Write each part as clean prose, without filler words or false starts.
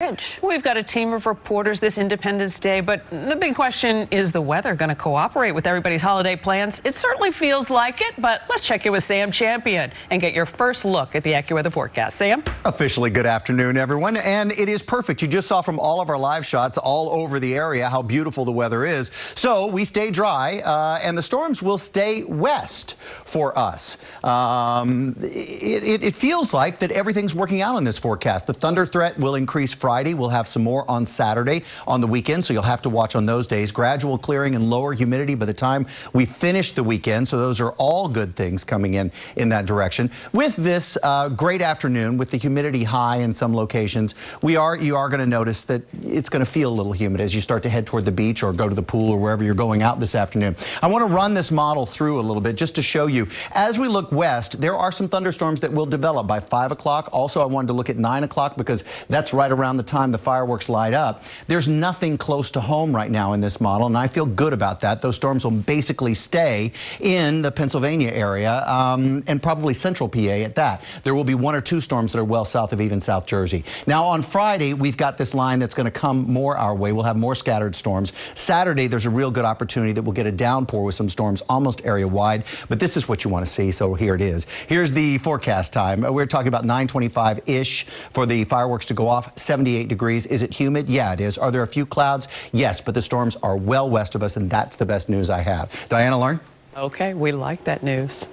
Bridge. We've got a team of reporters this Independence Day, but the big question is the weather going to cooperate with everybody's holiday plans? It certainly feels like it, but let's check in with Sam Champion and get your first look at the AccuWeather forecast. Sam? Officially good afternoon, everyone, and it is perfect. You just saw from all of our live shots all over the area how beautiful the weather is. So we stay dry, and the storms will stay west for us. It feels like that everything's working out on this forecast. The thunder threat will increase Friday. We'll have some more on Saturday on the weekend, so you'll have to watch on those days. Gradual clearing and lower humidity by the time we finish the weekend, so those are all good things coming in that direction. With this great afternoon, with the humidity high in some locations, you are going to notice that it's going to feel a little humid as you start to head toward the beach or go to the pool or wherever you're going out this afternoon. I want to run this model through a little bit just to show you. As we look west, there are some thunderstorms that will develop by 5 o'clock. Also, I wanted to look at 9 o'clock because that's right around the time the fireworks light up. There's nothing close to home right now in this model, and I feel good about that. Those storms will basically stay in the Pennsylvania area and probably central PA at that. There will be 1 or 2 storms that are well south of even South Jersey. Now, on Friday, we've got this line that's going to come more our way. We'll have more scattered storms. Saturday, there's a real good opportunity that we'll get a downpour with some storms almost area-wide, but this is what you want to see, so here it is. Here's the forecast time. We're talking about 9:25-ish for the fireworks to go off, 78 degrees. Is it humid? Yeah, it is. Are there a few clouds? Yes, but the storms are well west of us, and that's the best news I have. Diana Lauren? Okay, we like that news.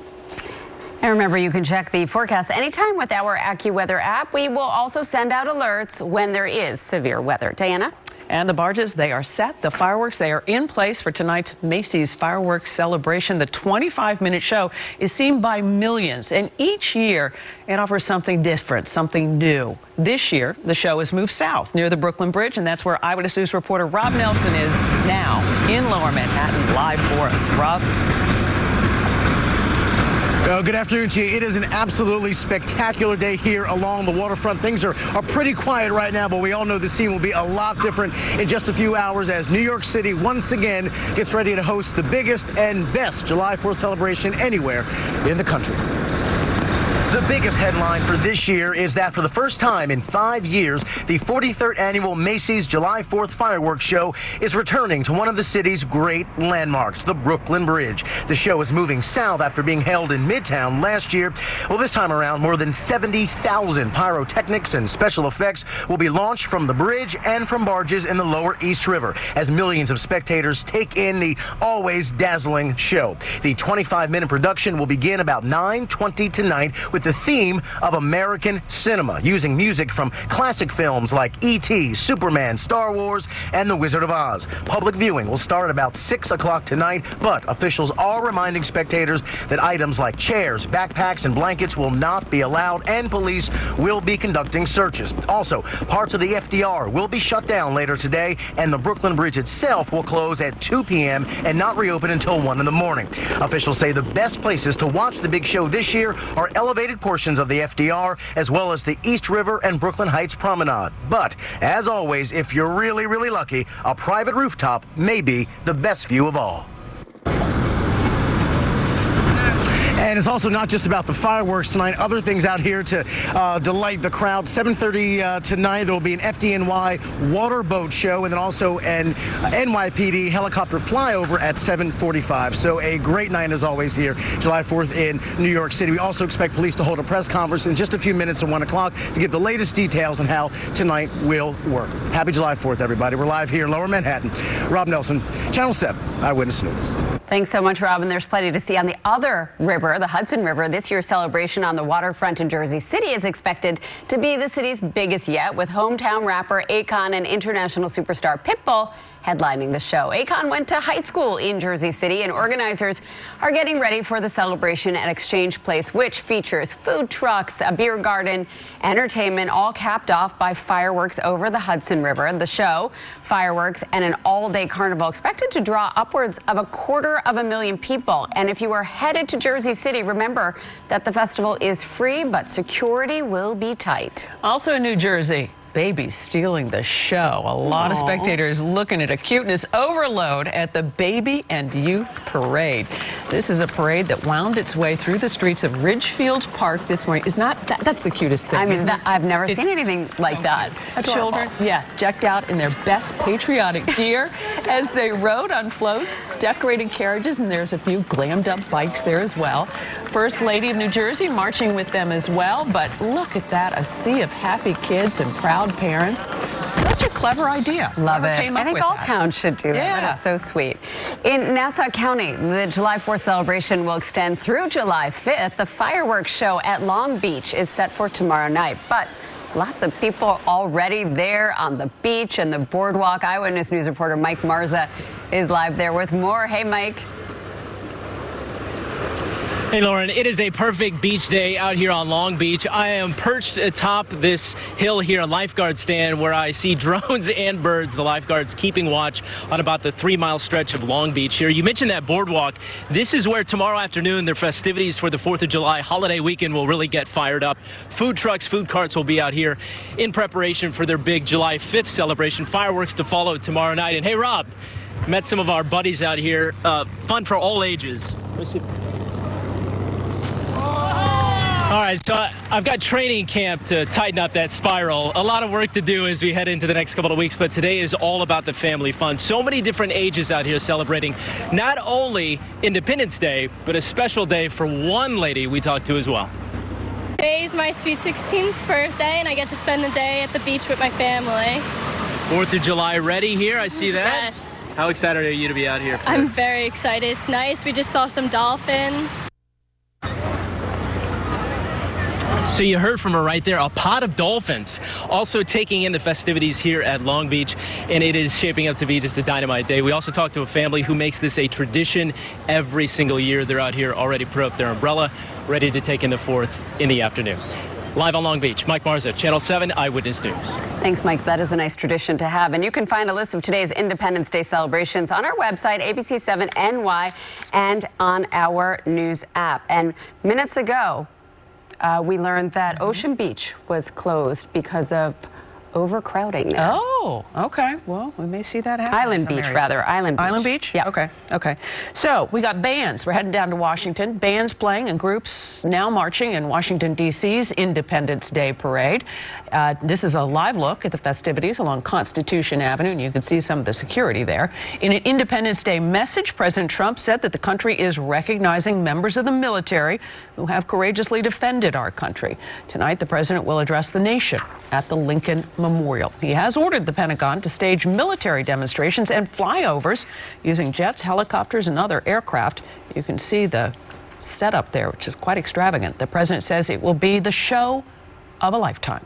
And remember, you can check the forecast anytime with our AccuWeather app. We will also send out alerts when there is severe weather. Diana? And the barges, they are set. The fireworks, they are in place for tonight's Macy's fireworks celebration. The 25-minute show is seen by millions, and each year it offers something different, something new. This year, the show has moved south near the Brooklyn Bridge, and that's where Eyewitness News reporter Rob Nelson is now in Lower Manhattan, live for us. Rob? Good afternoon to you. It is an absolutely spectacular day here along the waterfront. Things are pretty quiet right now, but we all know the scene will be a lot different in just a few hours as New York City once again gets ready to host the biggest and best July 4th celebration anywhere in the country. The biggest headline for this year is that for the first time in 5 years, the 43rd annual Macy's July 4th fireworks show is returning to one of the city's great landmarks, the Brooklyn Bridge. The show is moving south after being held in Midtown last year. Well, this time around, more than 70,000 pyrotechnics and special effects will be launched from the bridge and from barges in the lower East River as millions of spectators take in the always dazzling show. The 25-minute production will begin about 9:20 tonight with the theme of American cinema, using music from classic films like E.T., Superman, Star Wars, and The Wizard of Oz. Public viewing will start about 6 o'clock tonight, but officials are reminding spectators that items like chairs, backpacks, and blankets will not be allowed, and police will be conducting searches. Also, parts of the FDR will be shut down later today, and the Brooklyn Bridge itself will close at 2 p.m. and not reopen until 1 in the morning. Officials say the best places to watch the big show this year are elevated portions of the FDR, as well as the East River and Brooklyn Heights Promenade. But, as always, if you're really, really lucky, a private rooftop may be the best view of all. And it's also not just about the fireworks tonight. Other things out here to delight the crowd. 7:30 tonight, there will be an FDNY water boat show and then also an NYPD helicopter flyover at 7:45. So a great night as always here, July 4th in New York City. We also expect police to hold a press conference in just a few minutes at 1 o'clock to give the latest details on how tonight will work. Happy July 4th, everybody. We're live here in Lower Manhattan. Rob Nelson, Channel 7, Eyewitness News. Thanks so much, Rob. And there's plenty to see on the other river, the Hudson River. This year's celebration on the waterfront in Jersey City is expected to be the city's biggest yet, with hometown rapper Akon and international superstar Pitbull headlining the show. Akon went to high school in Jersey City, and organizers are getting ready for the celebration at Exchange Place, which features food trucks, a beer garden, entertainment, all capped off by fireworks over the Hudson River. The show, fireworks, and an all-day carnival expected to draw upwards of 250,000 people. And if you are headed to Jersey City, remember that the festival is free, but security will be tight. Also in New Jersey, babies stealing the show. A lot of spectators looking at a cuteness overload at the Baby and Youth Parade. This is a parade that wound its way through the streets of Ridgefield Park this morning. That's the cutest thing. I mean, isn't it? I've never seen anything like that. Children, decked out in their best patriotic gear as they rode on floats, decorated carriages, and there's a few glammed up bikes there as well. First Lady of New Jersey marching with them as well. But look at that, a sea of happy kids and proud parents. Such a clever idea. Love it. Came up I think with all that. towns should do that. Yeah. That is so sweet. In Nassau County, the July 4th celebration will extend through July 5th. The fireworks show at Long Beach is set for tomorrow night. But lots of people already there on the beach and the boardwalk. Eyewitness News reporter Mike Marza is live there with more. Hey, Mike. Hey, Lauren, it is a perfect beach day out here on Long Beach. I am perched atop this hill here on Lifeguard Stand where I see drones and birds, the lifeguards keeping watch on about the 3-mile stretch of Long Beach here. You mentioned that boardwalk. This is where tomorrow afternoon the festivities for the 4th of July holiday weekend will really get fired up. Food trucks, food carts will be out here in preparation for their big July 5th celebration. Fireworks to follow tomorrow night. And hey, Rob, met some of our buddies out here. Fun for all ages. All right, so I've got training camp to tighten up that spiral. A lot of work to do as we head into the next couple of weeks, but today is all about the family fun. So many different ages out here celebrating not only Independence Day, but a special day for one lady we talked to as well. Today is my sweet 16th birthday, and I get to spend the day at the beach with my family. 4th of July ready here, I see that. Yes. How excited are you to be out here? I'm very excited. It's nice. We just saw some dolphins. So you heard from her right there, a pod of dolphins also taking in the festivities here at Long Beach, and it is shaping up to be just a dynamite day. We also talked to a family who makes this a tradition every single year. They're out here already put up their umbrella, ready to take in the 4th in the afternoon. Live on Long Beach, Mike Marza, Channel 7 Eyewitness News. Thanks, Mike. That is a nice tradition to have. And you can find a list of today's Independence Day celebrations on our website, ABC7NY, and on our news app. And minutes ago, we learned that Ocean Beach was closed because of overcrowding there. Oh, okay. Well, we may see that happen. Island Beach, rather. Island Beach. Island Beach? Yeah. Okay. So we got bands. We're heading down to Washington. Bands playing and groups now marching in Washington, D.C.'s Independence Day Parade. This is a live look at the festivities along Constitution Avenue, and you can see some of the security there. In an Independence Day message, President Trump said that the country is recognizing members of the military who have courageously defended our country. Tonight, the president will address the nation at the Lincoln Memorial. He has ordered the Pentagon to stage military demonstrations and flyovers using jets, helicopters, and other aircraft. You can see the setup there, which is quite extravagant. The president says it will be the show of a lifetime.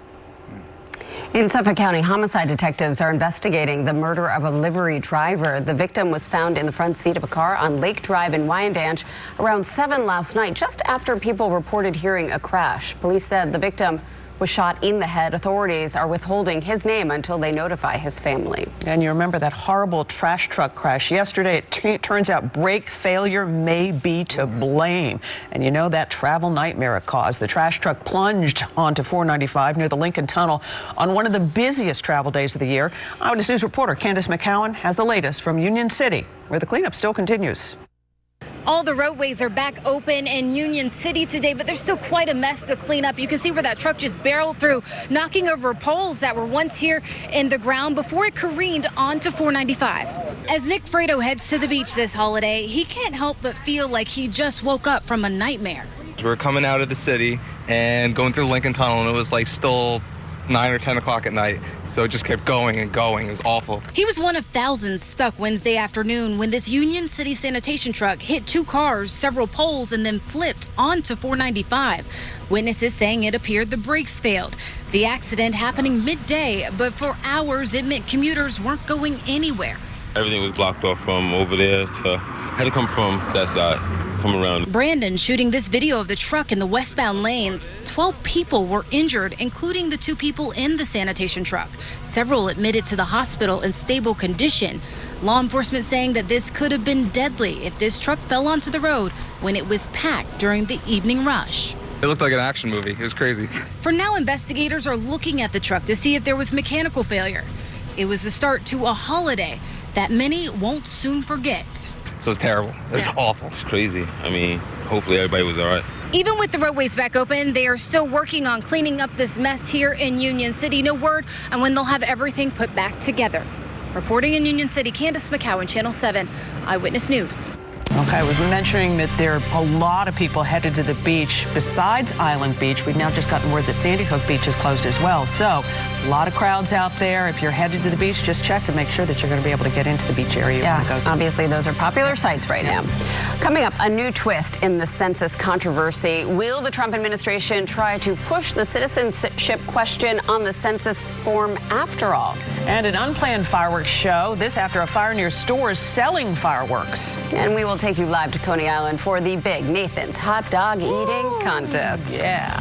In Suffolk County, homicide detectives are investigating the murder of a livery driver. The victim was found in the front seat of a car on Lake Drive in Wyandanch around 7 last night, just after people reported hearing a crash. Police said the victim was shot in the head. Authorities are withholding his name until they notify his family. And you remember that horrible trash truck crash yesterday. It turns out brake failure may be to blame. And you know that travel nightmare it caused. The trash truck plunged onto 495 near the Lincoln Tunnel on one of the busiest travel days of the year. Eyewitness News reporter Candace McCowan has the latest from Union City, where the cleanup still continues. All the roadways are back open in Union City today, but there's still quite a mess to clean up. You can see where that truck just barreled through, knocking over poles that were once here in the ground before it careened onto 495. As Nick Fredo heads to the beach this holiday, he can't help but feel like he just woke up from a nightmare. We're coming out of the city and going through the Lincoln Tunnel, and it was like still 9 or 10 o'clock at night, so it just kept going and going. It was awful. He was one of thousands stuck Wednesday afternoon when this Union City sanitation truck hit 2 cars, several poles, and then flipped onto 495. Witnesses saying it appeared the brakes failed. The accident happening midday, but for hours it meant commuters weren't going anywhere. Everything was blocked off from over there had to come from that side, come around. Brandon shooting this video of the truck in the westbound lanes. 12 people were injured, including the 2 people in the sanitation truck. Several admitted to the hospital in stable condition. Law enforcement saying that this could have been deadly if this truck fell onto the road when it was packed during the evening rush. It looked like an action movie. It was crazy. For now, investigators are looking at the truck to see if there was mechanical failure. It was the start to a holiday that many won't soon forget. So it's terrible. It's awful. It's crazy. I mean, hopefully everybody was all right. Even with the roadways back open, they are still working on cleaning up this mess here in Union City. No word on when they'll have everything put back together. Reporting in Union City, Candace McCowan, Channel 7, Eyewitness News. Okay, we've been mentioning that there are a lot of people headed to the beach. Besides Island Beach, we've now just gotten word that Sandy Hook Beach is closed as well. So a lot of crowds out there. If you're headed to the beach, just check and make sure that you're going to be able to get into the beach area you want to go to. Obviously, those are popular sites right now. Coming up, a new twist in the census controversy. Will the Trump administration try to push the citizenship question on the census form after all? And an unplanned fireworks show. This after a fire near stores selling fireworks. And we will take you live to Coney Island for the big Nathan's Hot Dog Eating Contest. Yeah.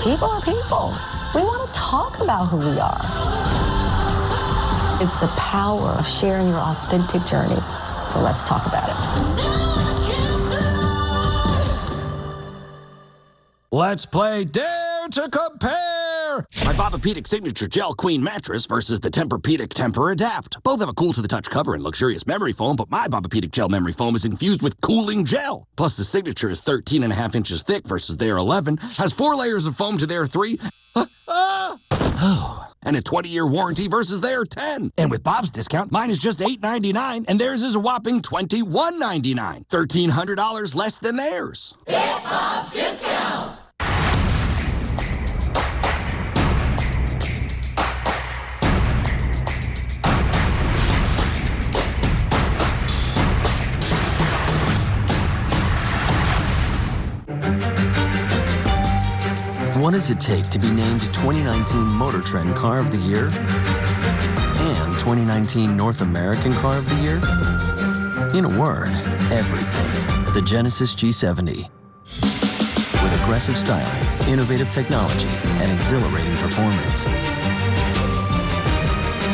People are people. We want to talk about who we are. It's the power of sharing your authentic journey. So let's talk about it. Let's play Dare to Compare! My Bobapedic Signature Gel Queen Mattress versus the Tempur-Pedic Tempur-Adapt. Both have a cool-to-the-touch cover and luxurious memory foam, but my Bobapedic Gel Memory Foam is infused with cooling gel. Plus, the Signature is 13.5 inches thick versus their 11, has 4 layers of foam to their 3, and a 20-year warranty versus their 10. And with Bob's discount, mine is just $8.99, and theirs is a whopping $21.99. $1,300 less than theirs. Get Bob's discount! What does it take to be named 2019 Motor Trend Car of the Year and 2019 North American Car of the Year? In a word, everything. The Genesis G70. With aggressive styling, innovative technology, and exhilarating performance.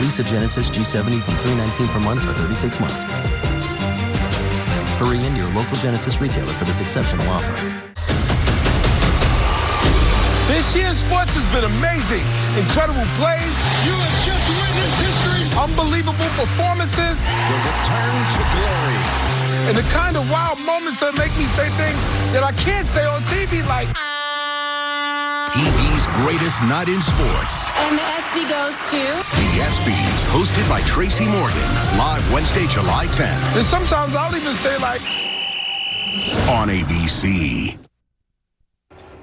Lease a Genesis G70 from $319 per month for 36 months. Hurry into your local Genesis retailer for this exceptional offer. This year's sports has been amazing. Incredible plays. You have just witnessed history. Unbelievable performances. The return to glory. And the kind of wild moments that make me say things that I can't say on TV, like... TV's greatest night in sports. And the SB goes to... The ESPYs, hosted by Tracy Morgan. Live Wednesday, July 10th. And sometimes I'll even say, like... On ABC.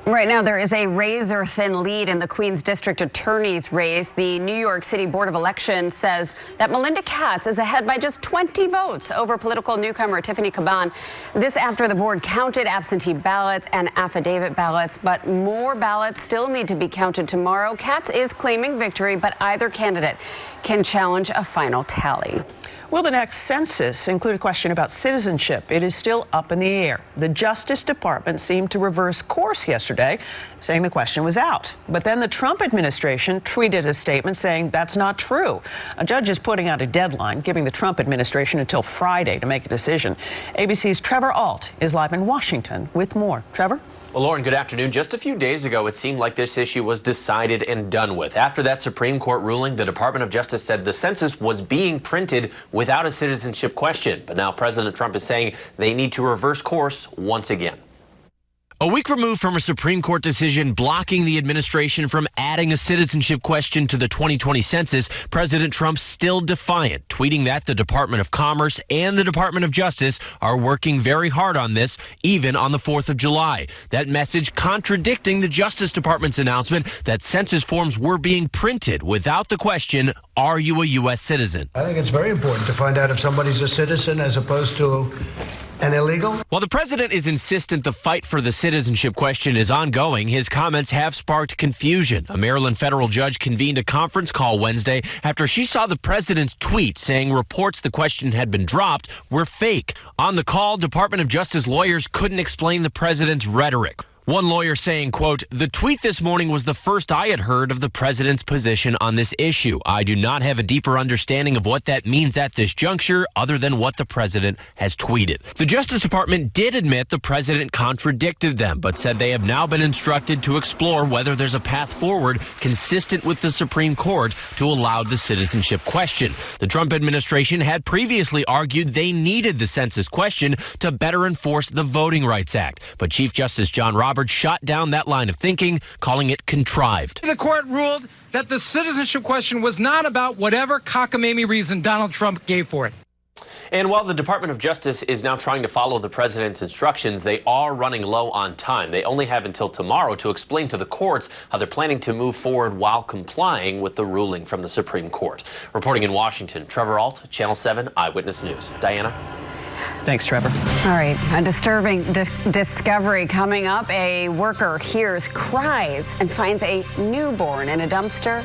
Right now, there is a razor-thin lead in the Queens District Attorney's race. The New York City Board of Elections says that Melinda Katz is ahead by just 20 votes over political newcomer Tiffany Caban. This after the board counted absentee ballots and affidavit ballots, but more ballots still need to be counted tomorrow. Katz is claiming victory, but either candidate can challenge a final tally. Will the next census include a question about citizenship? It is still up in the air. The Justice Department seemed to reverse course yesterday, saying the question was out. But then the Trump administration tweeted a statement saying that's not true. A judge is putting out a deadline, giving the Trump administration until Friday to make a decision. ABC's Trevor Ault is live in Washington with more. Trevor? Well, Lauren, good afternoon. Just a few days ago, it seemed like this issue was decided and done with. After that Supreme Court ruling, the Department of Justice said the census was being printed without a citizenship question. But now President Trump is saying they need to reverse course once again. A week removed from a Supreme Court decision blocking the administration from adding a citizenship question to the 2020 census, President Trump still defiant, tweeting that the Department of Commerce and the Department of Justice are working very hard on this, even on the 4th of July. That message contradicting the Justice Department's announcement that census forms were being printed without the question, are you a U.S. citizen? I think it's very important to find out if somebody's a citizen as opposed to an illegal. While the president is insistent the fight for the citizenship question is ongoing, his comments have sparked confusion. A Maryland federal judge convened a conference call Wednesday after she saw the president's tweet saying reports the question had been dropped were fake. On the call, Department of Justice lawyers couldn't explain the president's rhetoric. One lawyer saying, quote, "The tweet this morning was the first I had heard of the president's position on this issue. I do not have a deeper understanding of what that means at this juncture other than what the president has tweeted." The Justice Department did admit the president contradicted them, but said they have now been instructed to explore whether there's a path forward consistent with the Supreme Court to allow the citizenship question. The Trump administration had previously argued they needed the census question to better enforce the Voting Rights Act, but Chief Justice John Roberts shot down that line of thinking, calling it contrived. The court ruled that the citizenship question was not about whatever cockamamie reason Donald Trump gave for it. And while the Department of Justice is now trying to follow the president's instructions, they are running low on time. They only have until tomorrow to explain to the courts how they're planning to move forward while complying with the ruling from the Supreme Court. Reporting in Washington, Trevor Ault, Channel 7 Eyewitness News. Diana? Thanks, Trevor. All right, a disturbing discovery coming up. A worker hears cries and finds a newborn in a dumpster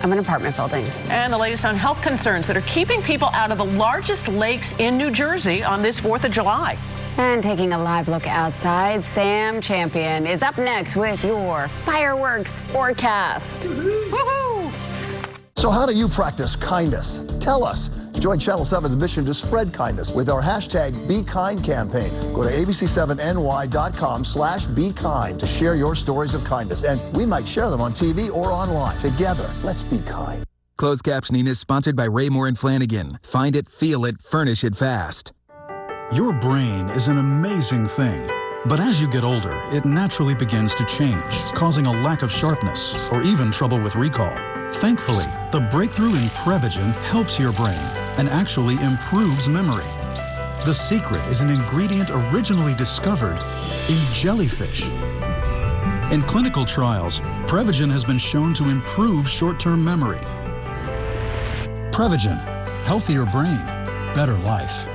of an apartment building. And the latest on health concerns that are keeping people out of the largest lakes in New Jersey on this 4th of July. And taking a live look outside, Sam Champion is up next with your fireworks forecast. Woohoo! So how do you practice kindness? Tell us. Join Channel 7's mission to spread kindness with our hashtag #BeKind campaign. Go to abc7ny.com/bekind to share your stories of kindness. And we might share them on TV or online. Together, let's be kind. Closed captioning is sponsored by Raymore and Flanagan. Find it, feel it, furnish it fast. Your brain is an amazing thing. But as you get older, it naturally begins to change, causing a lack of sharpness or even trouble with recall. Thankfully, the breakthrough in Prevagen helps your brain and actually improves memory. The secret is an ingredient originally discovered in jellyfish. In clinical trials, Prevagen has been shown to improve short-term memory. Prevagen, healthier brain, better life.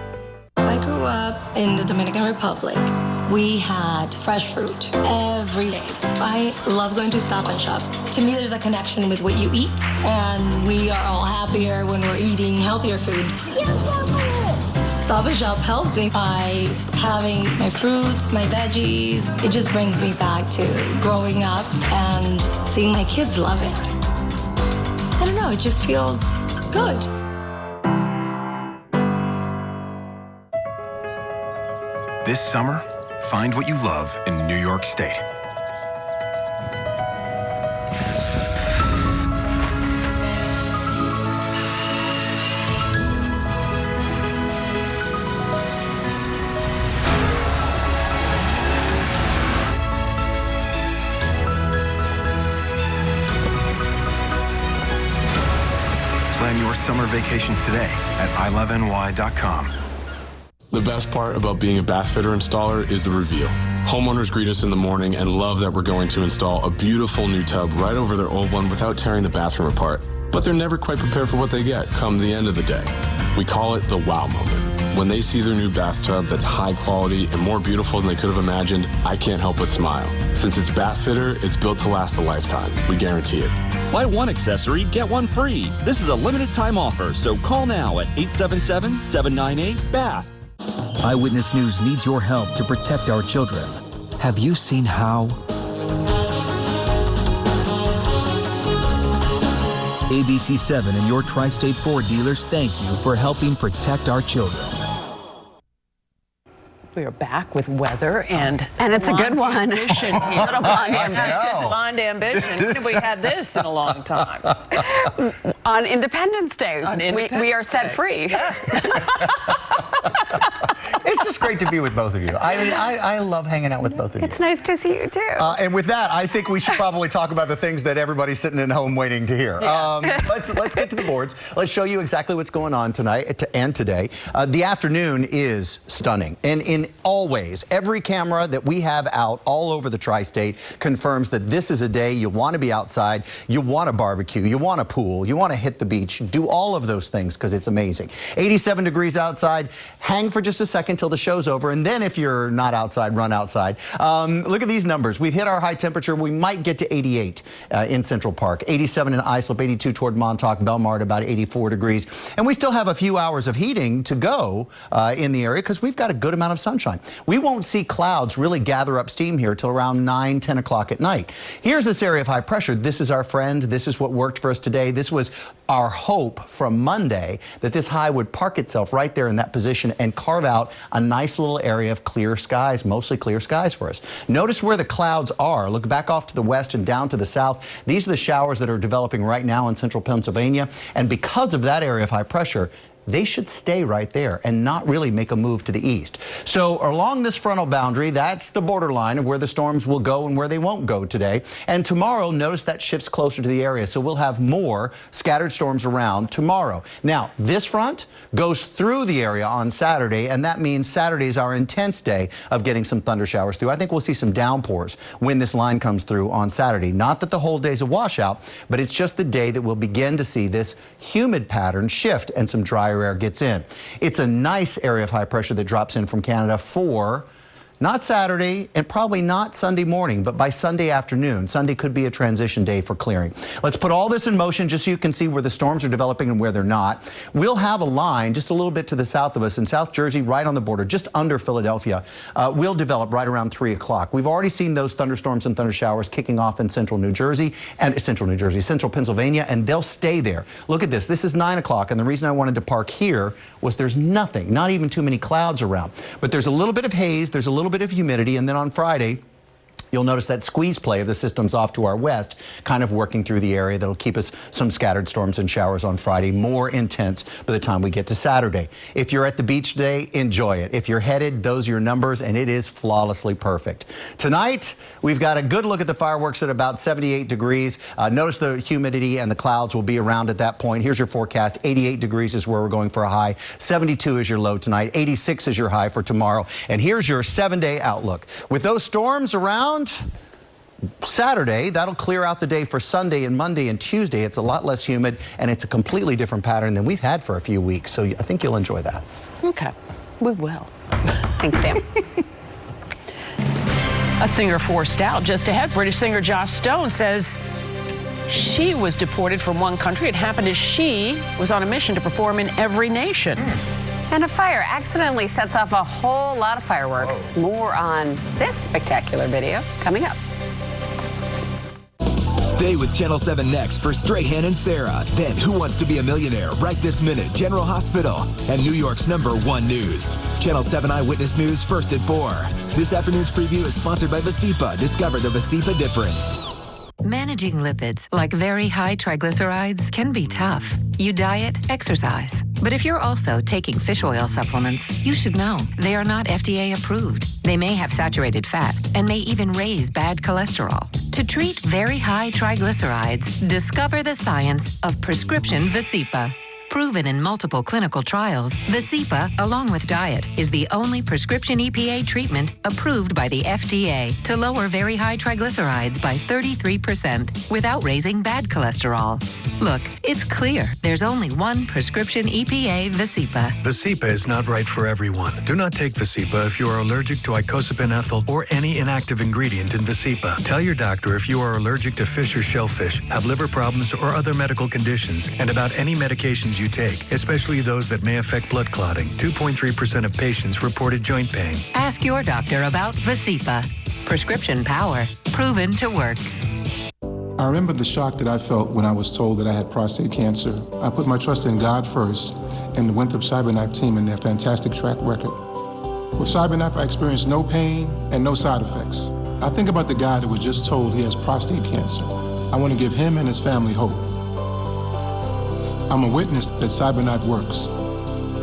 I grew up in the Dominican Republic. We had fresh fruit every day. I love going to Stop and Shop. To me, there's a connection with what you eat, and we are all happier when we're eating healthier food. Stop and Shop helps me by having my fruits, my veggies. It just brings me back to growing up and seeing my kids love it. I don't know, it just feels good. This summer, find what you love in New York State. Plan your summer vacation today at iloveny.com. The best part about being a bath fitter installer is the reveal. Homeowners greet us in the morning and love that we're going to install a beautiful new tub right over their old one without tearing the bathroom apart. But they're never quite prepared for what they get come the end of the day. We call it the wow moment. When they see their new bathtub that's high quality and more beautiful than they could have imagined, I can't help but smile. Since it's Bath Fitter, it's built to last a lifetime. We guarantee it. Buy one accessory, get one free. This is a limited time offer, so call now at 877-798-BATH. Eyewitness News needs your help to protect our children. Have you seen how? ABC7 and your Tri-State Ford dealers thank you for helping protect our children. We are back with weather and it's a good one. Ambition here. Little blonde ambition. Blonde ambition. When have we had this in a long time? On Independence Day, we are set free. Yes. It's just great to be with both of you. I mean, I love hanging out with both of you. It's nice to see you, too. And with that, I think we should probably talk about the things that everybody's sitting at home waiting to hear. Yeah. Let's get to the boards. Let's show you exactly what's going on tonight and today. The afternoon is stunning. And in all ways, every camera that we have out all over the tri-state confirms that this is a day you want to be outside, you want to barbecue, you want to pool, you want to hit the beach, do all of those things because it's amazing. 87 degrees outside. Hang for just a second until the show's over. And then if you're not outside, run outside. Look at these numbers. We've hit our high temperature. We might get to 88 in Central Park, 87 in Islip, 82 toward Montauk, Belmar at about 84 degrees. And we still have a few hours of heating to go in the area because we've got a good amount of sunshine. We won't see clouds really gather up steam here till around 9, 10 o'clock at night. Here's this area of high pressure. This is our friend. This is what worked for us today. This was our hope from Monday that this high would park itself right there in that position and carve out a nice little area of clear skies, mostly clear skies for us. Notice where the clouds are. Look back off to the west and down to the south. These are the showers that are developing right now in central Pennsylvania. And because of that area of high pressure, they should stay right there and not really make a move to the east. So along this frontal boundary, that's the borderline of where the storms will go and where they won't go today. And tomorrow, notice that shifts closer to the area. So we'll have more scattered storms around tomorrow. Now, this front goes through the area on Saturday, and that means Saturday is our intense day of getting some thunder showers through. I think we'll see some downpours when this line comes through on Saturday. Not that the whole day's a washout, but it's just the day that we'll begin to see this humid pattern shift and some drier air gets in. It's a nice area of high pressure that drops in from Canada for not Saturday and probably not Sunday morning, but by Sunday afternoon. Sunday could be a transition day for clearing. Let's put all this in motion just so you can see where the storms are developing and where they're not. We'll have a line just a little bit to the south of us in South Jersey, right on the border, just under Philadelphia. Will develop right around 3 o'clock. We've already seen those thunderstorms and thunder showers kicking off in central Pennsylvania, and they'll stay there. Look at this. This is 9 o'clock, and the reason I wanted to park here was there's nothing, not even too many clouds around. But there's a little bit of haze, there's a little bit of humidity, and then on Friday, you'll notice that squeeze play of the systems off to our west, kind of working through the area. That'll keep us some scattered storms and showers on Friday, more intense by the time we get to Saturday. If you're at the beach today, enjoy it. If you're headed, those are your numbers, and it is flawlessly perfect. Tonight, we've got a good look at the fireworks at about 78 degrees. Notice the humidity and the clouds will be around at that point. Here's your forecast. 88 degrees is where we're going for a high. 72 is your low tonight. 86 is your high for tomorrow. And here's your 7-day outlook. With those storms around Saturday, that'll clear out the day for Sunday and Monday and Tuesday. It's a lot less humid, and it's a completely different pattern than we've had for a few weeks. So I think you'll enjoy that. Okay, we will. Thanks, Sam. A singer forced out just ahead. British singer Joss Stone says she was deported from one country. It happened as she was on a mission to perform in every nation. And a fire accidentally sets off a whole lot of fireworks. Whoa. More on this spectacular video coming up. Stay with Channel 7 next for Strahan and Sarah. Then Who Wants to Be a Millionaire right this minute, General Hospital, and New York's #1 news. Channel 7 Eyewitness News first at 4. This afternoon's preview is sponsored by Vasipa. Discover the Vasipa difference. Managing lipids, like very high triglycerides, can be tough. You diet, exercise. But if you're also taking fish oil supplements, you should know they are not FDA approved. They may have saturated fat and may even raise bad cholesterol. To treat very high triglycerides, discover the science of prescription Vasipa. Proven in multiple clinical trials, Vasipa, along with diet, is the only prescription EPA treatment approved by the FDA to lower very high triglycerides by 33% without raising bad cholesterol. Look, it's clear there's only one prescription EPA Vasipa. Vasipa is not right for everyone. Do not take Vasipa if you are allergic to icosapent ethyl or any inactive ingredient in Vasipa. Tell your doctor if you are allergic to fish or shellfish, have liver problems or other medical conditions, and about any medications you take, especially those that may affect blood clotting. 2.3% of patients reported joint pain. Ask your doctor about Vasipa. Prescription power, proven to work. I remember the shock that I felt when I was told that I had prostate cancer. I put my trust in God first and the Winthrop CyberKnife team and their fantastic track record. With CyberKnife, I experienced no pain and no side effects. I think about the guy that was just told he has prostate cancer. I want to give him and his family hope. I'm a witness that CyberKnife works.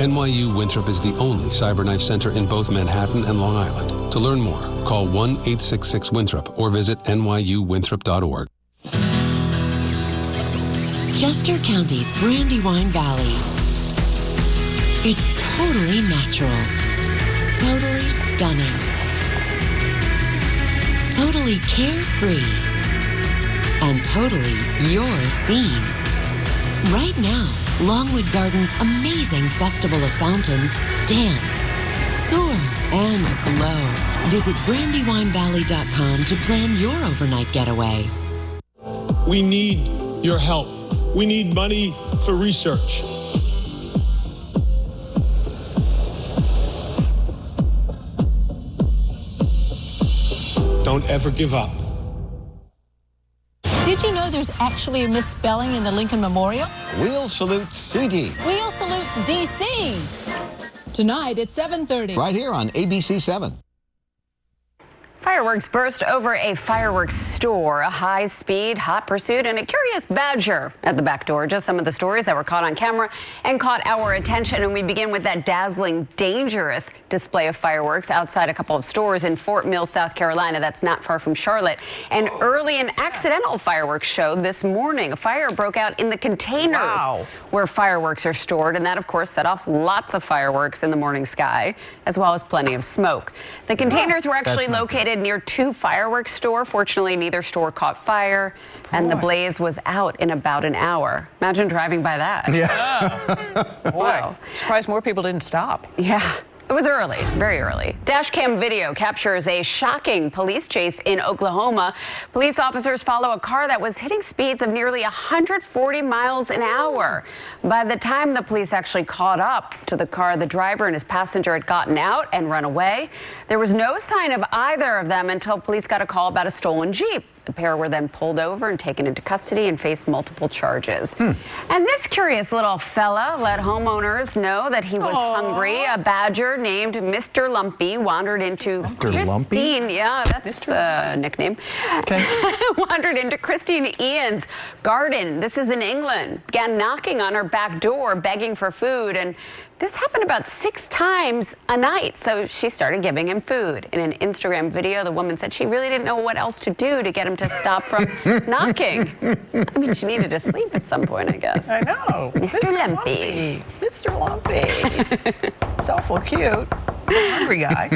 NYU Winthrop is the only CyberKnife center in both Manhattan and Long Island. To learn more, call 1-866-WINTHROP or visit nyuwinthrop.org. Chester County's Brandywine Valley. It's totally natural, totally stunning, totally carefree, and totally your scene. Right now, Longwood Gardens' amazing festival of fountains, dance, soar, and glow. Visit BrandyWineValley.com to plan your overnight getaway. We need your help. We need money for research. Don't ever give up. Did you know there's actually a misspelling in the Lincoln Memorial? We'll salute CD. Wheel salutes DC. Tonight at 7:30. Right here on ABC 7. Fireworks burst over a fireworks store, a high-speed, hot pursuit, and a curious badger at the back door. Just some of the stories that were caught on camera and caught our attention. And we begin with that dazzling, dangerous display of fireworks outside a couple of stores in Fort Mill, South Carolina. That's not far from Charlotte. And early and accidental fireworks show this morning. A fire broke out in the containers where fireworks are stored. And that, of course, set off lots of fireworks in the morning sky, as well as plenty of smoke. The containers were actually located near two fireworks stores. Fortunately, neither store caught fire, and the blaze was out in about an hour. Imagine driving by that. Yeah. Boy, surprised more people didn't stop. Yeah. It was early, very early. Dash cam video captures a shocking police chase in Oklahoma. Police officers follow a car that was hitting speeds of nearly 140 miles an hour. By the time the police actually caught up to the car, the driver and his passenger had gotten out and run away. There was no sign of either of them until police got a call about a stolen Jeep. The pair were then pulled over and taken into custody and faced multiple charges. And this curious little fella let homeowners know that he was hungry. A badger named Mr. Lumpy wandered into Christine. Yeah, that's a nickname. Okay. Wandered into Christine Ian's garden. This is in England. Began knocking on her back door, begging for food. And this happened about 6 times a night, so she started giving him food. In an Instagram video, the woman said she really didn't know what else to do to get him to stop from knocking. I mean, she needed to sleep at some point, I guess. I know. Mr. Lumpy. Mr. Lumpy. It's awful cute. Hungry guy.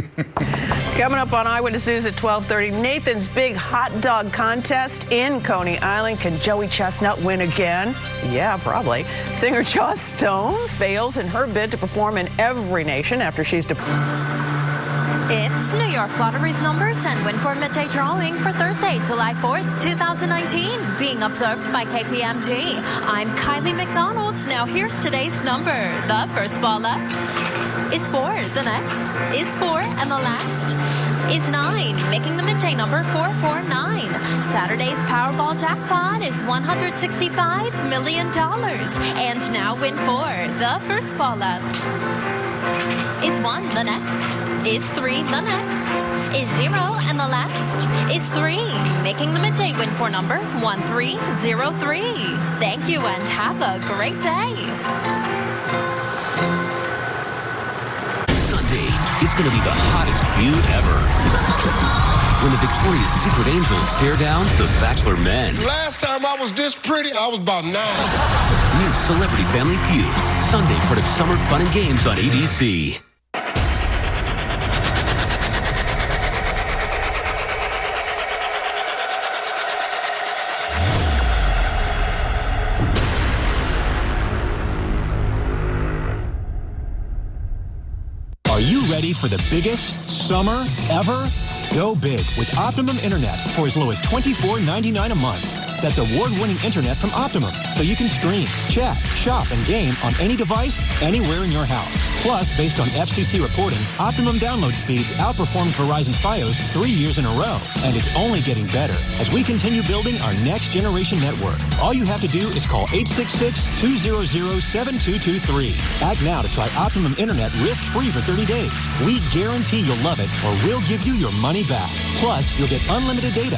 Coming up on Eyewitness News at 12:30, Nathan's big hot dog contest in Coney Island. Can Joey Chestnut win again? Yeah, probably. Singer Joss Stone fails in her bid to perform in every nation after she's It's New York Lottery's numbers and win for midday drawing for Thursday, July 4th, 2019, being observed by KPMG. I'm Kylie McDonald. Now here's today's number. The first ball up is 4, the next is 4, and the last is 9, making the midday number 449. Saturday's Powerball jackpot is $165 million. And now win 4, the first ball up is 1, the next is 3, the next is 0, and the last is 3, making the midday win for number 1303. Thank you and have a great day. Sunday, it's going to be the hottest feud ever. When the victorious Secret Angels stare down the Bachelor men. Last time I was this pretty, I was about 9. New Celebrity Family Feud, Sunday, part of Summer Fun and Games on ABC. Are you ready for the biggest summer ever? Go big with Optimum Internet for as low as $24.99 a month. That's award-winning internet from Optimum, so you can stream, chat, shop, and game on any device, anywhere in your house. Plus, based on FCC reporting, Optimum download speeds outperformed Verizon Fios 3 years in a row. And it's only getting better as we continue building our next-generation network. All you have to do is call 866-200-7223. Act now to try Optimum Internet risk-free for 30 days. We guarantee you'll love it, or we'll give you your money back. Plus, you'll get unlimited data,